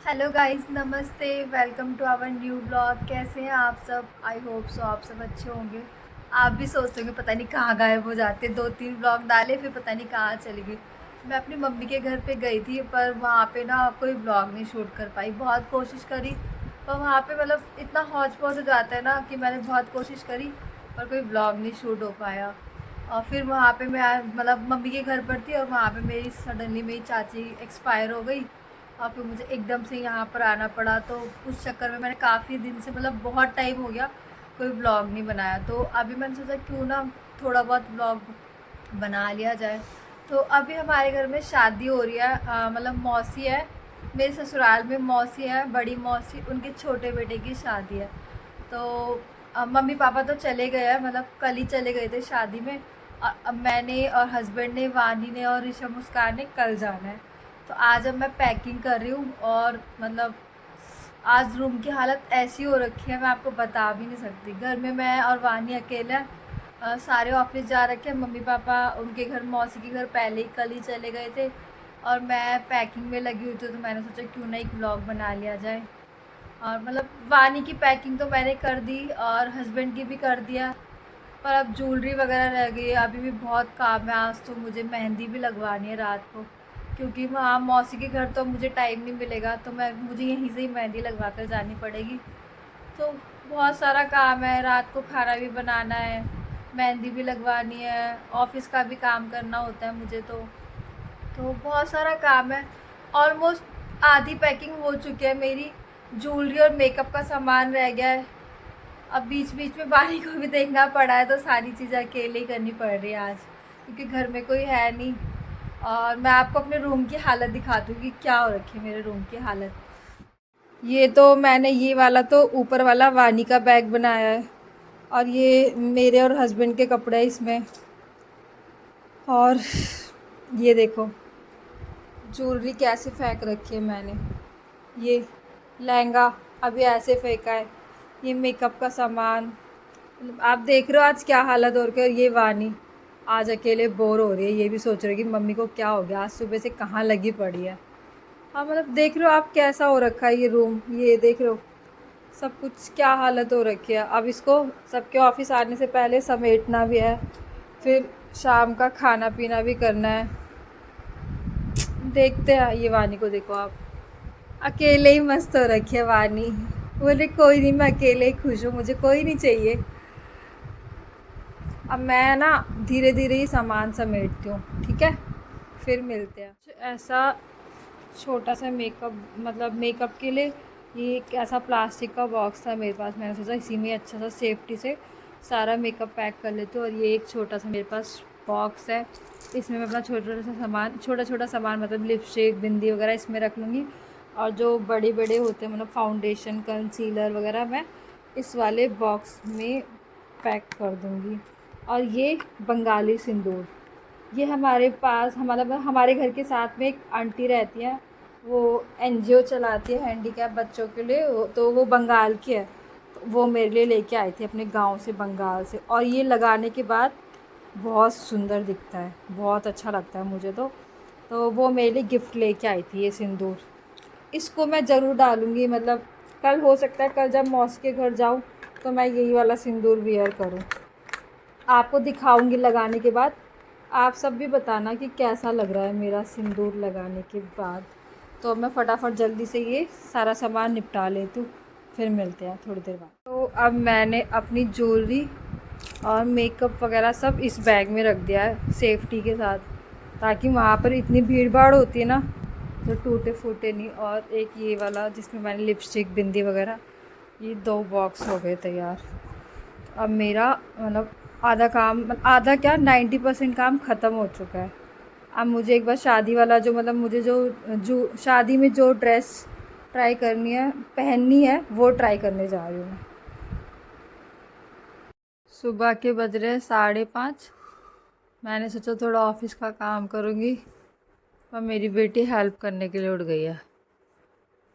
Hello guys, नमस्ते। Welcome to our new blog. कैसे हैं आप सब? आई होप सो आप सब अच्छे होंगे। आप भी सोचते होंगे पता नहीं कहाँ गायब हो जाते, 2-3 ब्लॉग डाले फिर पता नहीं कहाँ चली गई। मैं अपनी मम्मी के घर पे गई थी, पर वहाँ पे ना कोई ब्लॉग नहीं शूट कर पाई। बहुत कोशिश करी पर वहाँ पे मतलब इतना हौच पौच हो जाता है ना कि मैंने बहुत कोशिश करी पर कोई ब्लॉग नहीं शूट हो पाया। और फिर वहाँ पे मैं मतलब मम्मी के घर पर थी और वहाँ पे मेरी सडनली मेरी चाची एक्सपायर हो गई और फिर मुझे एकदम से यहाँ पर आना पड़ा। तो उस चक्कर में मैंने काफ़ी दिन से मतलब बहुत टाइम हो गया कोई व्लॉग नहीं बनाया। तो अभी मैंने सोचा क्यों ना थोड़ा बहुत व्लॉग बना लिया जाए। तो अभी हमारे घर में शादी हो रही है, मतलब मौसी है। मेरे ससुराल में मौसी है, बड़ी मौसी, उनके छोटे बेटे की शादी है। तो मम्मी पापा तो चले गए हैं, मतलब कल ही चले गए थे शादी में। अब मैंने और हस्बैंड ने, वानी ने और ऋषभ मुस्कान ने कल जाना है। तो आज अब मैं पैकिंग कर रही हूँ और मतलब आज रूम की हालत ऐसी हो रखी है मैं आपको बता भी नहीं सकती। घर में मैं और वानी अकेले हैं। सारे ऑफिस जा रखे हैं, मम्मी पापा उनके घर, मौसी के घर पहले ही कल ही चले गए थे और मैं पैकिंग में लगी हुई थी। तो मैंने सोचा क्यों ना एक व्लॉग बना लिया जाए। और मतलब वानी की पैकिंग तो मैंने कर दी और हस्बैंड की भी कर दिया, पर अब ज्वेलरी वगैरह रह गई है। अभी भी बहुत काम है। आज तो मुझे मेहंदी भी लगवानी है रात को, क्योंकि वहाँ मौसी के घर तो मुझे टाइम नहीं मिलेगा, तो मुझे यहीं से ही मेहंदी लगवा कर जानी पड़ेगी। तो बहुत सारा काम है, रात को खाना भी बनाना है, मेहंदी भी लगवानी है, ऑफ़िस का भी काम करना होता है मुझे। तो बहुत सारा काम है। ऑलमोस्ट आधी पैकिंग हो चुकी है मेरी। ज्वेलरी और मेकअप का सामान रह गया है। अब बीच बीच में बारी को भी देखना पड़ा है, तो सारी चीज़ें अकेले ही करनी पड़ रही है आज, क्योंकि घर में कोई है नहीं। और मैं आपको अपने रूम की हालत दिखाती हूँ कि क्या हो रखी है मेरे रूम की हालत। ये तो मैंने ये वाला तो ऊपर वाला वानी का बैग बनाया है और ये मेरे और हस्बैंड के कपड़े हैं इसमें। और ये देखो ज्वेलरी कैसे फेंक रखी है मैंने। ये लहंगा अभी ऐसे फेंका है। ये मेकअप का सामान, मतलब आप देख रहे हो आज क्या हालत हो रही है। और ये वानी आज अकेले बोर हो रही है, ये भी सोच रही है कि मम्मी को क्या हो गया, आज सुबह से कहाँ लगी पड़ी है। हाँ मतलब देख रहे हो आप कैसा हो रखा है ये रूम, ये देख रहे हो सब कुछ क्या हालत हो रखी है। अब इसको सबके ऑफिस आने से पहले समेटना भी है, फिर शाम का खाना पीना भी करना है। देखते हैं, ये वानी को देखो आप, अकेले ही मस्त हो रखी है वानी। बोले कोई नहीं, मैं अकेले ही खुश हूँ, मुझे कोई नहीं चाहिए। अब मैं ना धीरे धीरे ही सामान समेटती हूँ, ठीक है, फिर मिलते हैं। ऐसा छोटा सा मेकअप, मतलब मेकअप के लिए ये एक ऐसा प्लास्टिक का बॉक्स था मेरे पास। मैंने सोचा इसी में अच्छा सा सेफ्टी से सारा मेकअप पैक कर लेती हूँ। और ये एक छोटा सा मेरे पास बॉक्स है, इसमें मैं अपना छोटा छोटा सामान मतलब लिपस्टिक, बिंदी वगैरह इसमें रख लूँगी। और जो बड़े बड़े होते हैं मतलब फाउंडेशन, कंसीलर वगैरह, मैं इस वाले बॉक्स में पैक कर दूँगी। और ये बंगाली सिंदूर, ये हमारे पास हमारा हमारे घर के साथ में एक आंटी रहती हैं, वो एनजीओ चलाती है हैंडीकैप बच्चों के लिए। तो वो बंगाल की है, तो वो मेरे लिए लेके आई थी अपने गांव से, बंगाल से। और ये लगाने के बाद बहुत सुंदर दिखता है, बहुत अच्छा लगता है मुझे तो वो मेरे लिए गिफ्ट लेके आई थी ये सिंदूर। इसको मैं ज़रूर डालूँगी, मतलब कल हो सकता है, कल जब मौसी के घर जाऊँ तो मैं यही वाला सिंदूर वियर करूँ। आपको दिखाऊंगी लगाने के बाद, आप सब भी बताना कि कैसा लग रहा है मेरा सिंदूर लगाने के बाद। तो मैं फटाफट जल्दी से ये सारा सामान निपटा लेती हूँ, फिर मिलते हैं थोड़ी देर बाद। तो अब मैंने अपनी ज्वेलरी और मेकअप वगैरह सब इस बैग में रख दिया है सेफ्टी के साथ, ताकि वहाँ पर इतनी भीड़ भाड़ होती है ना तो टूटे फूटे नहीं। और एक ये वाला जिसमें मैंने लिपस्टिक, बिंदी वगैरह, ये 2 बॉक्स हो गए तैयार। अब मेरा मतलब आधा काम, मतलब आधा क्या, 90% काम ख़त्म हो चुका है। अब मुझे एक बार शादी वाला जो, मतलब मुझे जो जो शादी में जो ड्रेस ट्राई करनी है, पहननी है, वो ट्राई करने जा रही हूँ मैं। सुबह के बज रहे हैं 5:30। मैंने सोचा थोड़ा ऑफिस का काम करूँगी, और मेरी बेटी हेल्प करने के लिए उठ गई है।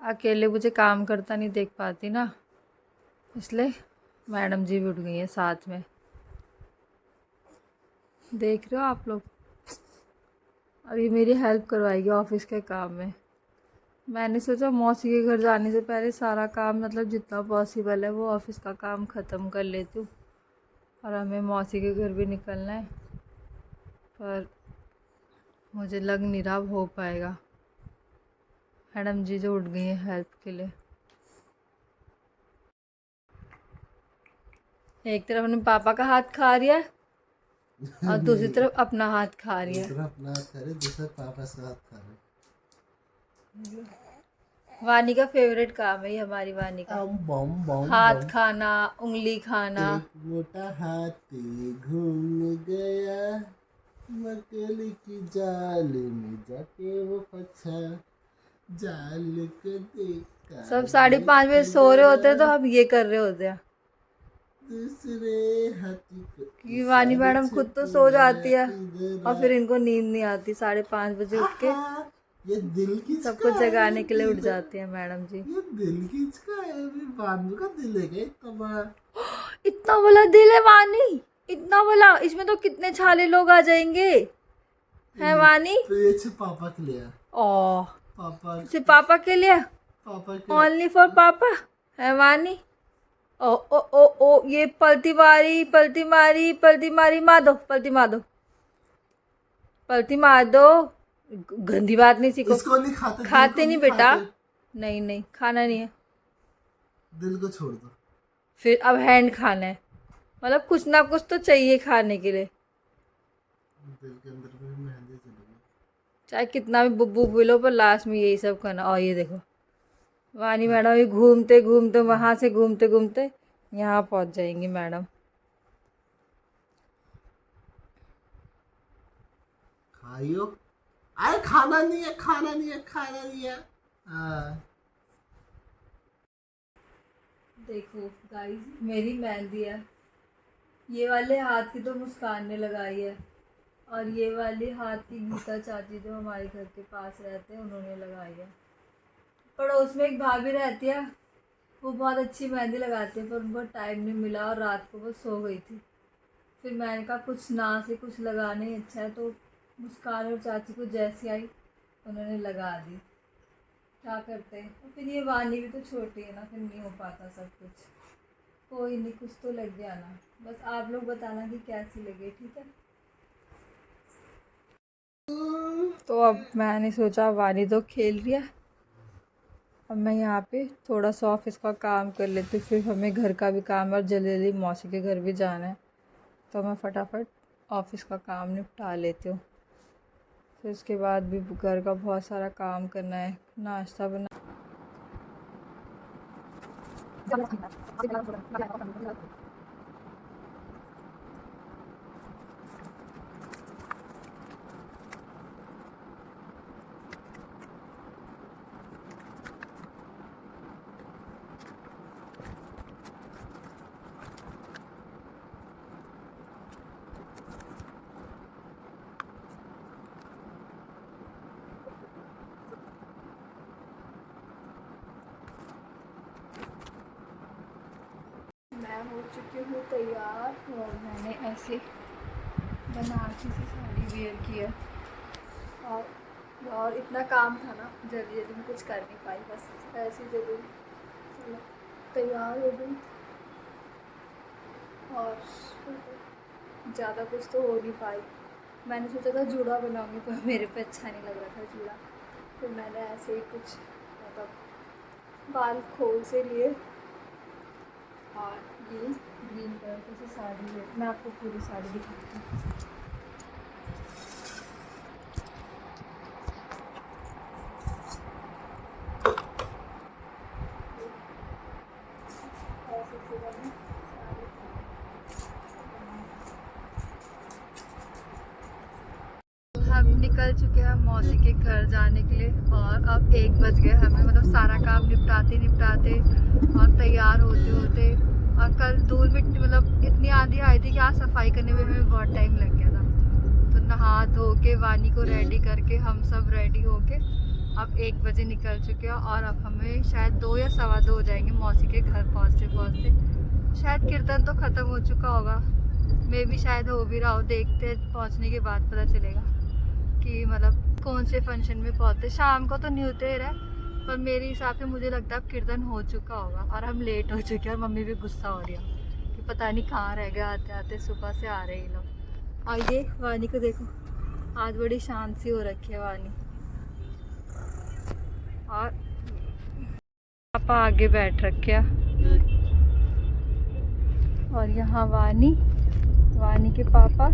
अकेले मुझे काम करता नहीं देख पाती ना, इसलिए मैडम जी भी उठ गई हैं साथ में। देख रहे हो आप लोग, अभी मेरी हेल्प करवाएगी ऑफिस के काम में। मैंने सोचा मौसी के घर जाने से पहले सारा काम मतलब जितना पॉसिबल है वो ऑफिस का काम ख़त्म कर लेती हूँ, और हमें मौसी के घर भी निकलना है, पर मुझे लग नहीं रहा हो पाएगा। मैडम जी जो उठ गई हैं हेल्प के लिए। एक तरफ अपने पापा का हाथ खा रही है और दूसरी तरफ अपना हाथ खा रही है। अपना हाथ खा रहे, दूसरा पापा से हाथ खा रहे। वानी का फेवरेट काम है ये, हमारी वानी का हाथ खाना, उंगली खाना। एक मोटा हाथी घूम गया मकड़ी की जाल में जाके, वो फंसा जाल को देखा। सब 5:30 बजे सो रहे होते हैं तो हम ये कर रहे होते हैं। दूसरे हाथी को कि वानी मैडम खुद तो सो जाती है और फिर इनको नींद नहीं आती, 5:30 बजे उठ के ये दिल की सबको जगाने के लिए उठ जाती है मैडम जी। ये दिल किसका है? बानू का दिल है क्या इतना बड़ा? इतना बड़ा दिल है वानी, इतना बड़ा। इसमें तो कितने छाले लोग आ जाएंगे है वानी। तो ये सिर्फ पापा के लिए। ओह, पापा सिर्फ पापा के लिए, पापा के ओनली फॉर पापा है वानी। ओ ओ ओ ओ, ये पलटी मारी पलटी मारी पलटी मारी, मार दो पलटी मार दो, पलटी मार दो। गंदी बात नहीं सीखो। इसको नहीं खाते, खाते नहीं बेटा, नहीं नहीं खाना नहीं है। दिल को छोड़ दो। फिर अब हैंड खाना है, मतलब कुछ ना कुछ तो चाहिए खाने के लिए। दिल के अंदर भी मेहंदी चलेगी, चाहे कितना भी बुब्बू बोलो, पर लास्ट में यही सब करना। और ये देखो वानी मैडम ये घूमते घूमते, वहाँ से घूमते घूमते यहाँ पहुँच जाएंगी मैडम। खाइयो। अरे खाना नहीं है, खाना नहीं है, खाना नहीं है। देखो गाइस, मेरी मेहंदी है, ये वाले हाथ की तो मुस्कान ने लगाई है, और ये वाले हाथ की गीता चाची जो हमारे घर के पास रहते हैं उन्होंने लगाई है। पड़ोस में एक भाभी रहती है, वो बहुत अच्छी मेहंदी लगाती है, पर उनको टाइम नहीं मिला और रात को वो सो गई थी। फिर मैंने कहा कुछ ना से कुछ लगाना ही अच्छा है, तो मुस्कान और चाची को जैसी आई उन्होंने लगा दी। क्या करते हैं, और फिर ये वानी भी तो छोटी है ना, फिर नहीं हो पाता सब कुछ। कोई नहीं, कुछ तो लग गया ना। बस आप लोग बताना कि कैसी लगे, ठीक है। तो अब मैंने सोचा वानी तो खेल रही है, अब मैं यहाँ पे थोड़ा सा ऑफिस का काम कर लेती हूँ, फिर हमें घर का भी काम और जल्दी जल्दी मौसी के घर भी जाना है, तो मैं फटाफट ऑफिस का काम निपटा लेती हूँ। फिर उसके बाद भी घर का बहुत सारा काम करना है, नाश्ता बना। मैं हो चुकी हूँ तैयार, और मैंने ऐसे बनारसी से साड़ी वेयर की है, और इतना काम था ना, जल्दी जल्दी में कुछ कर नहीं पाई, बस ऐसे जल्दी चलो तैयार हो गई। और ज़्यादा कुछ तो हो नहीं पाई। मैंने सोचा था जूड़ा बनाऊंगी, पर मेरे पे अच्छा नहीं लग रहा था जूड़ा, फिर मैंने ऐसे ही कुछ मतलब बाल खोल से लिए, और ये ग्रीन कलर की साड़ी है। मैं आपको पूरी साड़ी दिखाती हूँ। हम निकल चुके हैं मौसी के घर जाने के लिए, और अब 1 बज गए हमें, मतलब सारा काम निपटाते निपटाते और तैयार होते होते। और कल धूल मिट्टी मतलब इतनी आंधी आई थी कि आज सफाई करने में भी बहुत टाइम लग गया था। तो नहा धो के वानी को रेडी करके हम सब रेडी होके अब 1 बजे निकल चुके हैं, और अब हमें शायद 2 या 2:15 हो जाएंगे मौसी के घर पहुँचते पहुँचते। शायद कीर्तन तो ख़त्म हो चुका होगा, मे भी शायद हो भी रहा हो, देखते हैं पहुँचने के बाद पता चलेगा कि मतलब कौन से फंक्शन में पहुँचते। शाम को तो न्यू ईयर है, पर मेरे हिसाब से मुझे लगता है अब कीर्तन हो चुका होगा और हम लेट हो चुके हैं और मम्मी भी गुस्सा हो रही है कि पता नहीं कहाँ रह गए आते आते, सुबह से आ रहे हैं ये लोग। और ये वानी को देखो, आज बड़ी शांत सी हो रखी है वानी। और पापा आगे बैठ रखे हैं और यहाँ वानी, वानी के पापा।